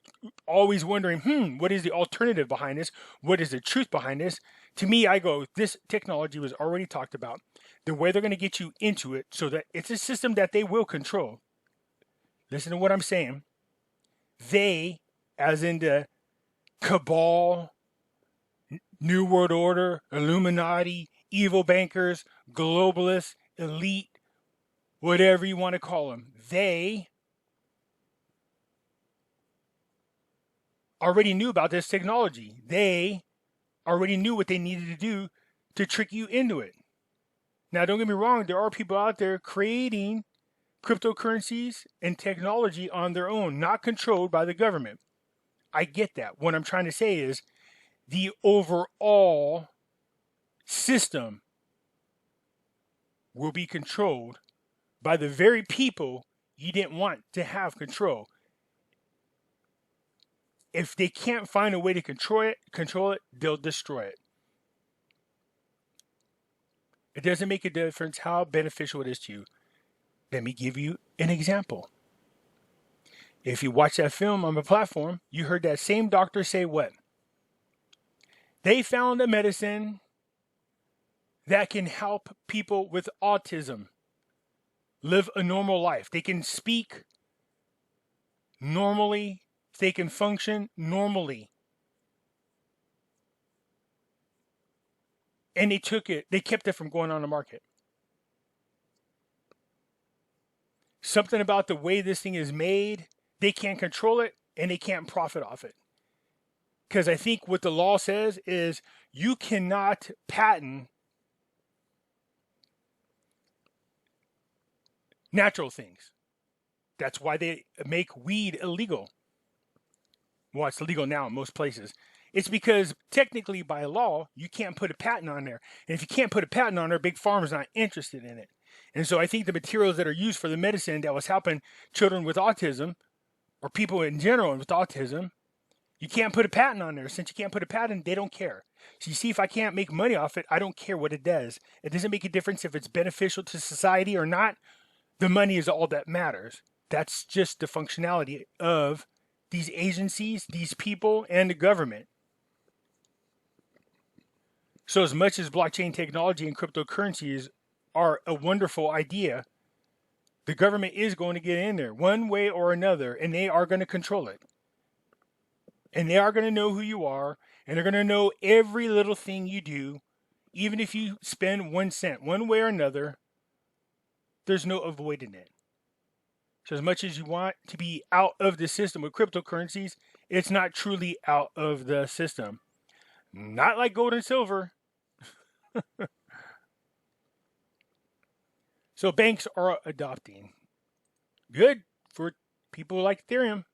always wondering, what is the alternative behind this? What is the truth behind this? To me, I go, this technology was already talked about. The way they're going to get you into it so that it's a system that they will control. Listen to what I'm saying. They, as in the cabal, New World Order, Illuminati, evil bankers, globalists, elite, whatever you want to call them, they already knew about this technology. They already knew what they needed to do to trick you into it. Now, don't get me wrong, there are people out there creating cryptocurrencies and technology on their own, not controlled by the government. I get that. What I'm trying to say is the overall system will be controlled by the very people you didn't want to have control. If they can't find a way to control it, they'll destroy it. It doesn't make a difference how beneficial it is to you. Let me give you an example. If you watch that film on the platform, you heard that same doctor say what? They found a medicine that can help people with autism live a normal life. They can speak normally. They can function normally. And they kept it from going on the market. Something about the way this thing is made, they can't control it and they can't profit off it. Because I think what the law says is you cannot patent natural things. That's why they make weed illegal. Well, it's illegal now in most places. It's because technically by law, you can't put a patent on there. And if you can't put a patent on there, Big Pharma's not interested in it. And so I think the materials that are used for the medicine that was helping children with autism, or people in general with autism, you can't put a patent on there. Since you can't put a patent, they don't care. So you see, if I can't make money off it, I don't care what it does. It doesn't make a difference if it's beneficial to society or not. The money is all that matters. That's just the functionality of these agencies, these people, and the government. So as much as blockchain technology and cryptocurrencies are a wonderful idea, the government is going to get in there one way or another, and they are going to control it. And they are going to know who you are, and they're going to know every little thing you do, even if you spend 1 cent, one way or another. There's no avoiding it. So as much as you want to be out of the system with cryptocurrencies, it's not truly out of the system. Not like gold and silver. So banks are adopting. Good for people like Ethereum.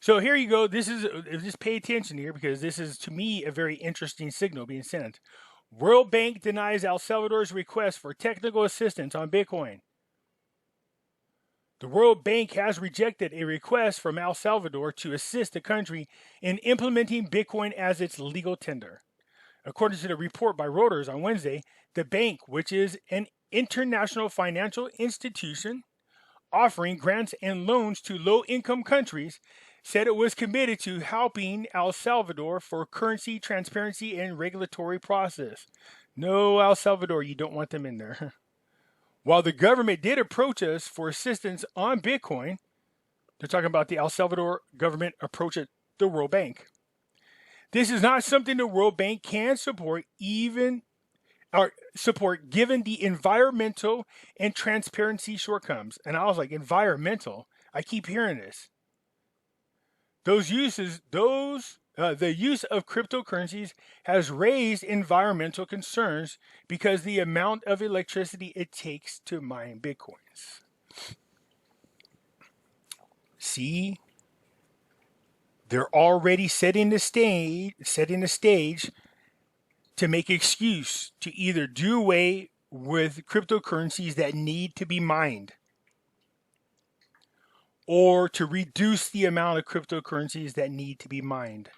So here you go. Just pay attention here, because this is, to me, a very interesting signal being sent. World Bank denies El Salvador's request for technical assistance on Bitcoin. The World Bank has rejected a request from El Salvador to assist the country in implementing Bitcoin as its legal tender. According to the report by Reuters on Wednesday, the bank, which is an international financial institution offering grants and loans to low-income countries, said it was committed to helping El Salvador for currency transparency and regulatory process. No, El Salvador, you don't want them in there. While the government did approach us for assistance on Bitcoin, they're talking about the El Salvador government approach at the World Bank. This is not something the World Bank can support given the environmental and transparency shortcomings. And I was like, environmental? I keep hearing this. The use of cryptocurrencies has raised environmental concerns because the amount of electricity it takes to mine Bitcoins. See, they're already setting the stage to make excuse to either do away with cryptocurrencies that need to be mined, or to reduce the amount of cryptocurrencies that need to be mined.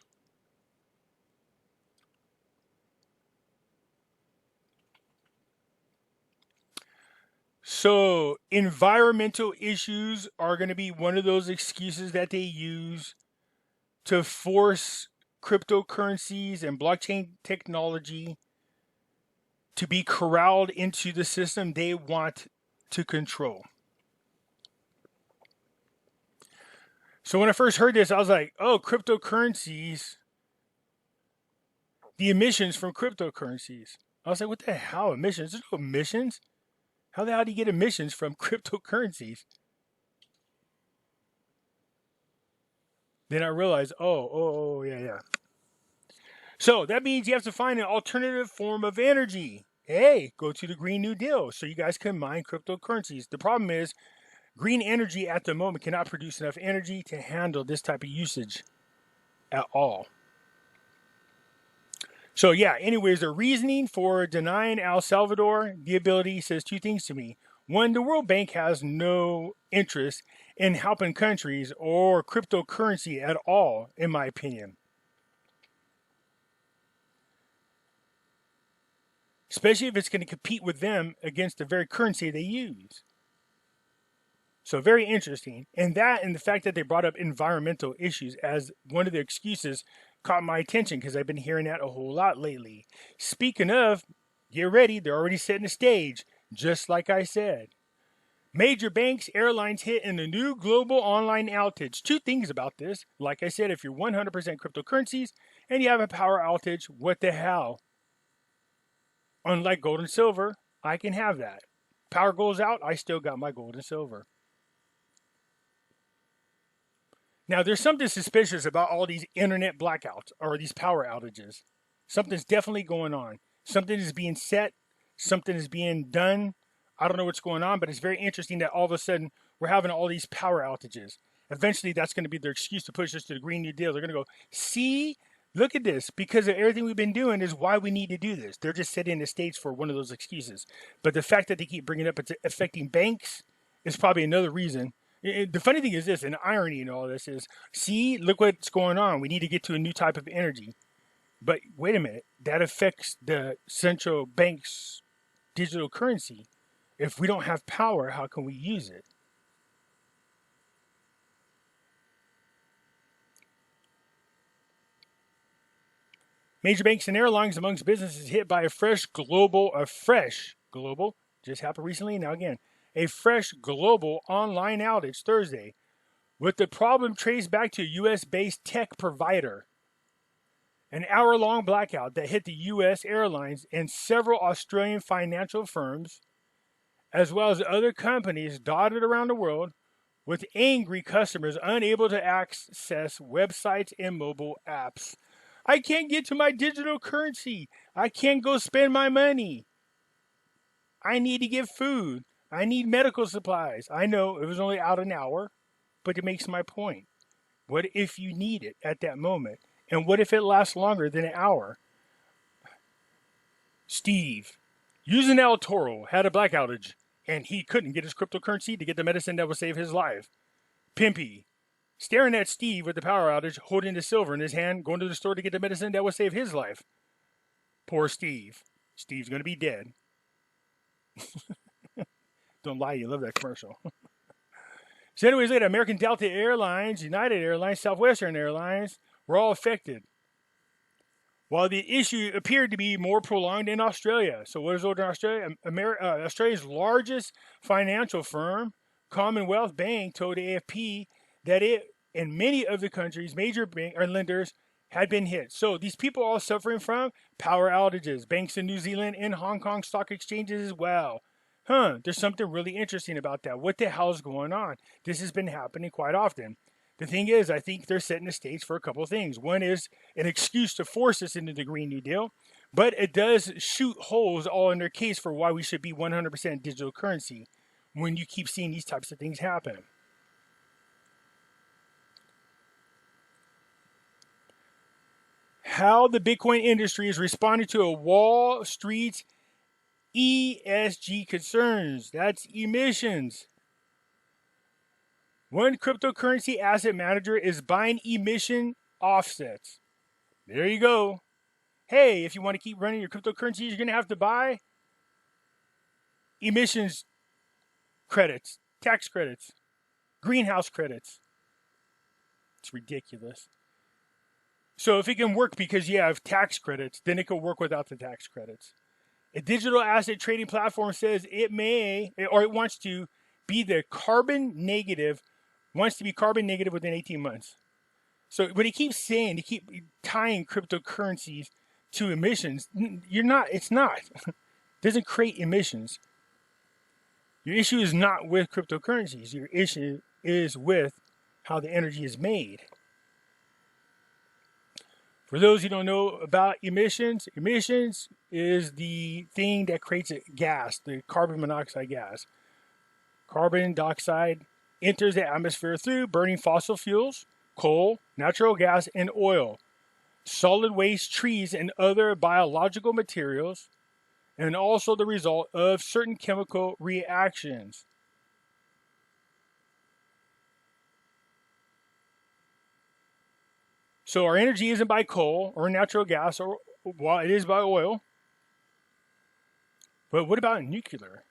So, environmental issues are going to be one of those excuses that they use to force cryptocurrencies and blockchain technology to be corralled into the system they want to control. So when I first heard this, I was like, oh, cryptocurrencies, the emissions from cryptocurrencies. I was like, what the hell, emissions? There's no emissions. How the hell do you get emissions from cryptocurrencies? Then I realized, yeah. So that means you have to find an alternative form of energy. Hey, go to the Green New Deal so you guys can mine cryptocurrencies. The problem is, green energy at the moment cannot produce enough energy to handle this type of usage at all. So yeah, anyways, the reasoning for denying El Salvador the ability says two things to me. One, the World Bank has no interest in helping countries or cryptocurrency at all, in my opinion. Especially if it's going to compete with them against the very currency they use. So very interesting. And the fact that they brought up environmental issues as one of the excuses caught my attention because I've been hearing that a whole lot lately. Speaking of, get ready, they're already setting the stage, just like I said. Major banks, airlines hit in the new global online outage. Two things about this. Like I said, if you're 100% cryptocurrencies and you have a power outage, what the hell? Unlike gold and silver, I can have that. Power goes out, I still got my gold and silver. Now, there's something suspicious about all these internet blackouts or these power outages. Something's definitely going on. Something is being set. Something is being done. I don't know what's going on, but it's very interesting that all of a sudden we're having all these power outages. Eventually, that's going to be their excuse to push us to the Green New Deal. They're going to go, see, look at this. Because of everything we've been doing is why we need to do this. They're just setting the stage for one of those excuses. But the fact that they keep bringing up it's affecting banks is probably another reason. The funny thing is this, and irony in all this is, see, look what's going on. We need to get to a new type of energy. But wait a minute, that affects the central bank's digital currency. If we don't have power, how can we use it? Major banks and airlines amongst businesses hit by a fresh global, just happened recently, now again, a fresh global online outage Thursday, with the problem traced back to a US-based tech provider. An hour-long blackout that hit the US airlines and several Australian financial firms, as well as other companies dotted around the world, with angry customers unable to access websites and mobile apps. I can't get to my digital currency. I can't go spend my money. I need to get food. I need medical supplies. I know it was only out an hour, but it makes my point. What if you need it at that moment? And what if it lasts longer than an hour? Steve, using El Toro, had a black outage, and he couldn't get his cryptocurrency to get the medicine that would save his life. Pimpy, staring at Steve with the power outage, holding the silver in his hand, going to the store to get the medicine that would save his life. Poor Steve. Steve's going to be dead. Don't lie, you love that commercial. So anyways, look at American Delta Airlines, United Airlines, Southwestern Airlines were all affected. While the issue appeared to be more prolonged in Australia. So what is over in Australia? Australia's largest financial firm, Commonwealth Bank, told AFP that it and many of the country's major bank or lenders had been hit. So these people are all suffering from power outages. Banks in New Zealand and Hong Kong stock exchanges as well. There's something really interesting about that. What the hell is going on? This has been happening quite often. The thing is, I think they're setting the stage for a couple of things. One is an excuse to force us into the Green New Deal, but it does shoot holes all in their case for why we should be 100% digital currency when you keep seeing these types of things happen. How the Bitcoin industry is responding to a Wall Street ESG concerns. That's emissions. One cryptocurrency asset manager is buying emission offsets. There you go. Hey, if you want to keep running your cryptocurrencies, you're going to have to buy emissions credits, tax credits, greenhouse credits. It's ridiculous. So if it can work because you have tax credits, then it can work without the tax credits. A digital asset trading platform says it may, or it wants to be carbon negative within 18 months. So when he keeps saying, he keep tying cryptocurrencies to emissions, it's not. It doesn't create emissions. Your issue is not with cryptocurrencies. Your issue is with how the energy is made. For those who don't know about emissions is the thing that creates a gas, the carbon monoxide gas. Carbon dioxide enters the atmosphere through burning fossil fuels, coal, natural gas, and oil, solid waste, trees, and other biological materials, and also the result of certain chemical reactions. So our energy isn't by coal or natural gas, or well, it is by oil. But what about nuclear?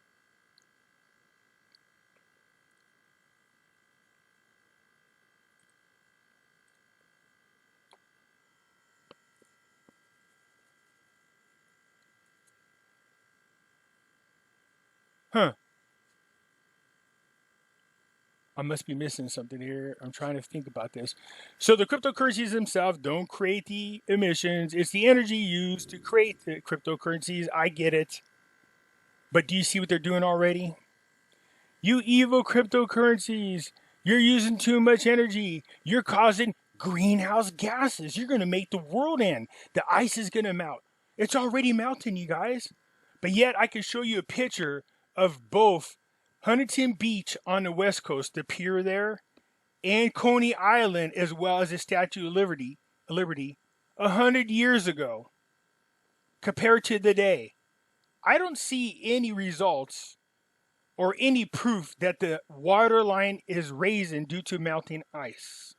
I must be missing something here. I'm trying to think about this. So the cryptocurrencies themselves don't create the emissions. It's the energy used to create the cryptocurrencies. I get it. But do you see what they're doing already? You evil cryptocurrencies. You're using too much energy. You're causing greenhouse gases. You're going to make the world end. The ice is going to melt. It's already melting, you guys. But yet I can show you a picture of both Huntington Beach on the West Coast, the pier there, and Coney Island, as well as the Statue of Liberty 100 years ago, compared to today. I don't see any results or any proof that the water line is raising due to melting ice.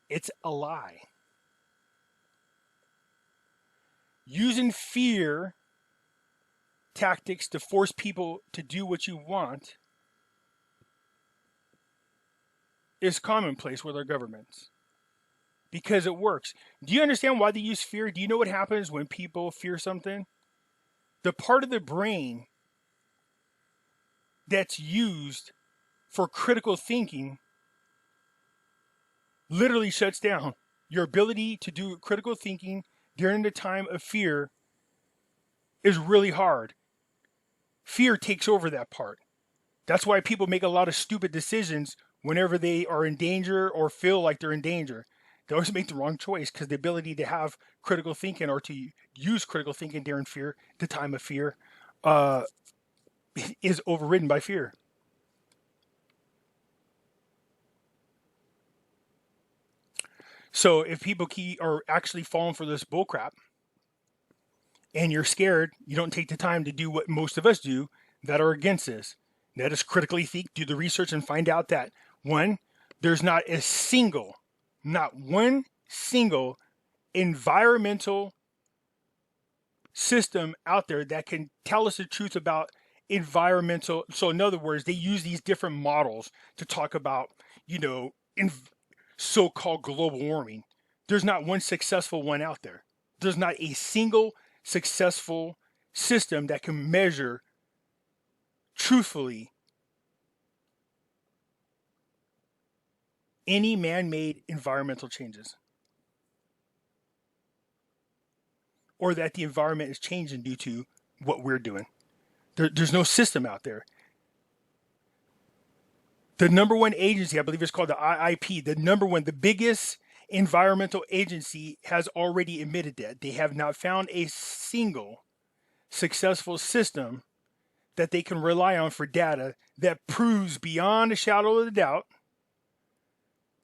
It's a lie. Using fear tactics to force people to do what you want is commonplace with our governments because it works. Do you understand why they use fear? Do you know what happens when people fear something? The part of the brain that's used for critical thinking literally shuts down. Your ability to do critical thinking during the time of fear is really hard. Fear takes over that part. That's why people make a lot of stupid decisions whenever they are in danger or feel like they're in danger. They always make the wrong choice because the ability to have critical thinking or to use critical thinking during fear, the time of fear, is overridden by fear. So if people are actually falling for this bullcrap, and you're scared, you don't take the time to do what most of us do that are against this. That is critically think, do the research, and find out that, one, there's not one single environmental system out there that can tell us the truth about environmental. So in other words, they use these different models to talk about, so-called global warming. There's not one successful one out there. There's not a single successful system that can measure truthfully any man-made environmental changes, or that the environment is changing due to what we're doing. There's no system out there. The number one agency, I believe it's called the IIP, the biggest environmental agency, has already admitted that they have not found a single successful system that they can rely on for data that proves beyond a shadow of a doubt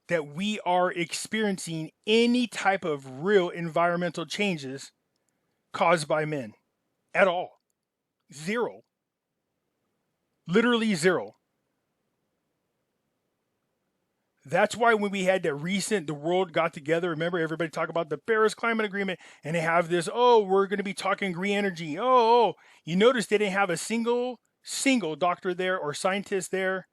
that we are experiencing any type of real environmental changes caused by men at all. Zero. Literally zero. That's why when we had the world got together, remember everybody talk about the Paris Climate Agreement, and they have this, we're going to be talking green energy. You notice they didn't have a single doctor there or scientist there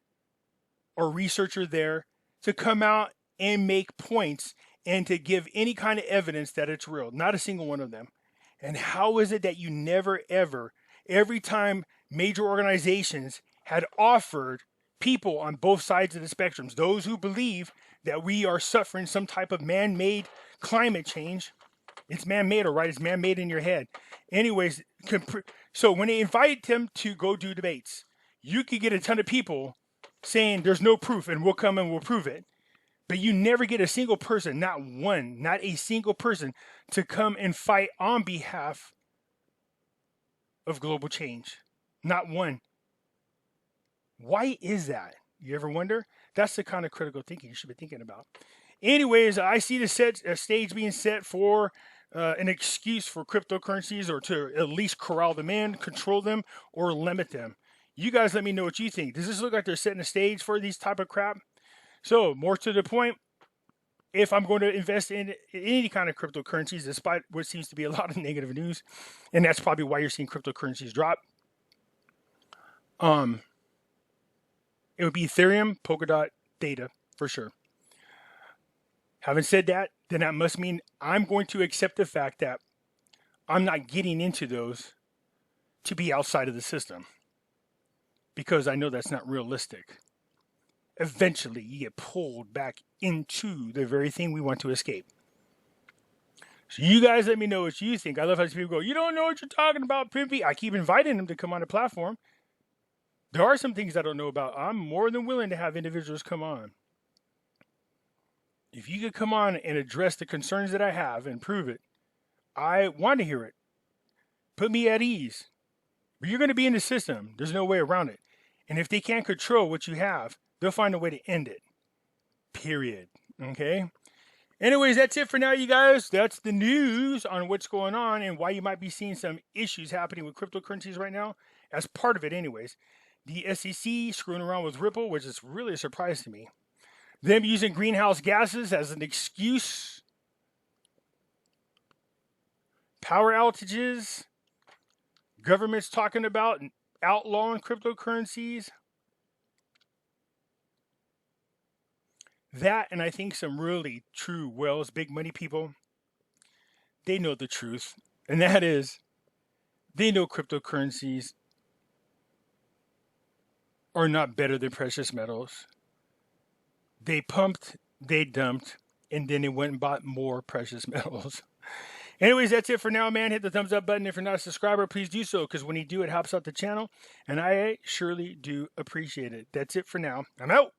or researcher there to come out and make points and to give any kind of evidence that it's real. Not a single one of them. And how is it that you never ever, every time major organizations had offered people on both sides of the spectrums, those who believe that we are suffering some type of man-made climate change, it's man-made, all right? It's man-made in your head. Anyways, so when they invite them to go do debates, you could get a ton of people saying there's no proof and we'll come and we'll prove it. But you never get a single person, not a single person, to come and fight on behalf of global change. Not one. Why is that? You ever wonder? That's the kind of critical thinking you should be thinking about. Anyways, I see the stage being set for an excuse for cryptocurrencies, or to at least corral them in, control them, or limit them. You guys let me know what you think. Does this look like they're setting the stage for these type of crap? So, more to the point, if I'm going to invest in any kind of cryptocurrencies, despite what seems to be a lot of negative news, and that's probably why you're seeing cryptocurrencies drop, it would be Ethereum, Polkadot, Data, for sure. Having said that, then that must mean I'm going to accept the fact that I'm not getting into those to be outside of the system, because I know that's not realistic. Eventually, you get pulled back into the very thing we want to escape. So you guys let me know what you think. I love how people go, you don't know what you're talking about, Pimpy. I keep inviting them to come on the platform. There are some things I don't know about. I'm more than willing to have individuals come on. If you could come on and address the concerns that I have and prove it, I want to hear it. Put me at ease. But you're going to be in the system. There's no way around it. And if they can't control what you have, they'll find a way to end it. Period. Okay? Anyways, that's it for now, you guys. That's the news on what's going on and why you might be seeing some issues happening with cryptocurrencies right now. As part of it, anyways. The SEC screwing around with Ripple, which is really a surprise to me. Them using greenhouse gases as an excuse. Power outages. Governments talking about outlawing cryptocurrencies. That, and I think some really true whales, big money people, they know the truth. And that is, they know cryptocurrencies are not better than precious metals. They pumped, they dumped, and then they went and bought more precious metals. Anyways, that's it for now, man. Hit the thumbs up button. If you're not a subscriber, please do so, because when you do, it helps out the channel, and I surely do appreciate it. That's it for now. I'm out.